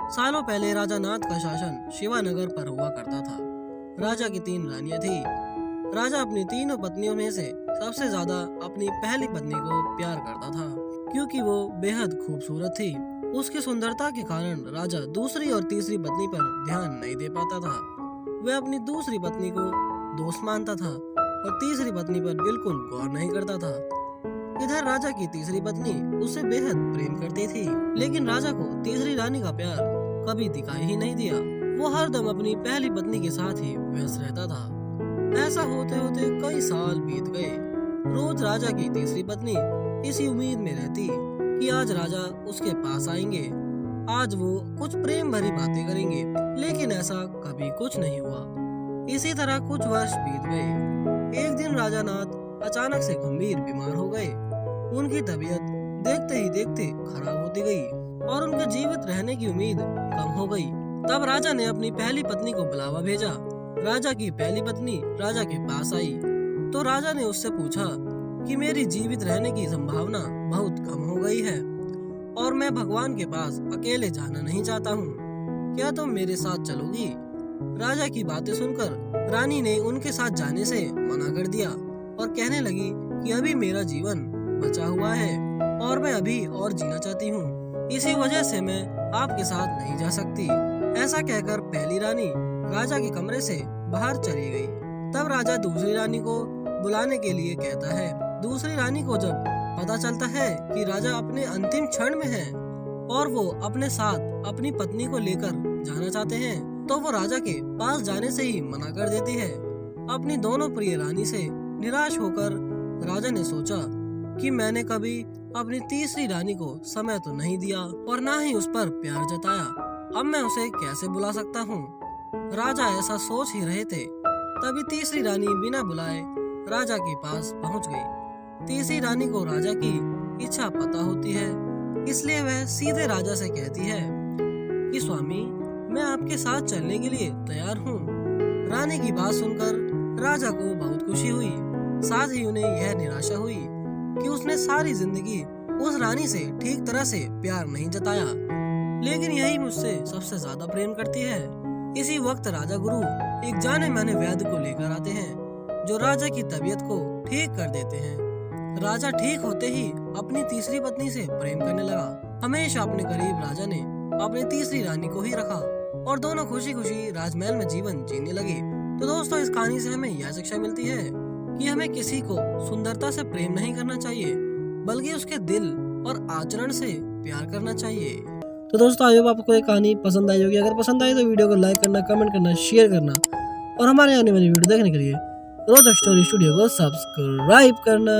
सालों पहले राजा नाथ का शासन शिवानगर पर हुआ करता था। राजा की 3 रानियां थी। राजा अपनी तीनों पत्नियों में से सबसे ज्यादा अपनी पहली पत्नी को प्यार करता था, क्योंकि वो बेहद खूबसूरत थी। उसकी सुंदरता के कारण राजा दूसरी और तीसरी पत्नी पर ध्यान नहीं दे पाता था। वह अपनी दूसरी पत्नी को दोस्त मानता था और तीसरी पत्नी पर बिल्कुल गौर नहीं करता था। इधर राजा की तीसरी पत्नी उसे बेहद प्रेम करती थी, लेकिन राजा को तीसरी रानी का प्यार कभी दिखाई ही नहीं दिया। वो हरदम अपनी पहली पत्नी के साथ ही व्यस्त रहता था। ऐसा होते होते कई साल बीत गए। रोज राजा की तीसरी पत्नी इसी उम्मीद में रहती कि आज राजा उसके पास आएंगे, आज वो कुछ प्रेम भरी बातें करेंगे, लेकिन ऐसा कभी कुछ नहीं हुआ। इसी तरह कुछ वर्ष बीत गए। एक दिन राजा नाथ अचानक से गंभीर बीमार हो गए। उनकी तबीयत देखते ही देखते खराब होती गई और उनके जीवित रहने की उम्मीद कम हो गई। तब राजा ने अपनी पहली पत्नी को बुलावा भेजा। राजा की पहली पत्नी राजा के पास आई तो राजा ने उससे पूछा कि मेरी जीवित रहने की संभावना बहुत कम हो गई है और मैं भगवान के पास अकेले जाना नहीं चाहता हूँ, क्या तुम मेरे साथ चलोगी? राजा की बातें सुनकर रानी ने उनके साथ जाने से मना कर दिया और कहने लगी कि अभी मेरा जीवन बचा हुआ है और मैं अभी और जीना चाहती हूँ, इसी वजह से मैं आपके साथ नहीं जा सकती। ऐसा कहकर पहली रानी राजा के कमरे से बाहर चली गई। तब राजा दूसरी रानी को बुलाने के लिए कहता है। दूसरी रानी को जब पता चलता है कि राजा अपने अंतिम क्षण में है और वो अपने साथ अपनी पत्नी को लेकर जाना चाहते हैं, तो वो राजा के पास जाने से ही मना कर देती है। अपनी दोनों प्रिय रानी से निराश होकर राजा ने सोचा कि मैंने कभी अपनी तीसरी रानी को समय तो नहीं दिया और ना ही उस पर प्यार जताया, अब मैं उसे कैसे बुला सकता हूँ। राजा ऐसा सोच ही रहे थे, तभी तीसरी रानी बिना बुलाए राजा के पास पहुँच गई। तीसरी रानी को राजा की इच्छा पता होती है, इसलिए वह सीधे राजा से कहती है कि स्वामी, मैं आपके साथ चलने के लिए तैयार हूँ। रानी की बात सुनकर राजा को बहुत खुशी हुई, साथ ही उन्हें यह निराशा हुई कि उसने सारी जिंदगी उस रानी से ठीक तरह से प्यार नहीं जताया, लेकिन यही मुझसे सबसे ज्यादा प्रेम करती है। इसी वक्त राजा गुरु एक जाने माने वैद्य को लेकर आते हैं, जो राजा की तबीयत को ठीक कर देते हैं। राजा ठीक होते ही अपनी तीसरी पत्नी से प्रेम करने लगा। हमेशा अपने करीब राजा ने अपनी तीसरी रानी को ही रखा और दोनों खुशी खुशी राजमहल में जीवन जीने लगे। तो दोस्तों, इस कहानी से हमें यह शिक्षा मिलती है कि हमें किसी को सुंदरता से प्रेम नहीं करना चाहिए, बल्कि उसके दिल और आचरण से प्यार करना चाहिए। तो दोस्तों, आई होप आपको ये कहानी पसंद आई होगी। अगर पसंद आई तो वीडियो को लाइक करना, कमेंट करना, शेयर करना और हमारे आने वाली वीडियो देखने के लिए रोज स्टोरी स्टूडियो को सब्सक्राइब करना।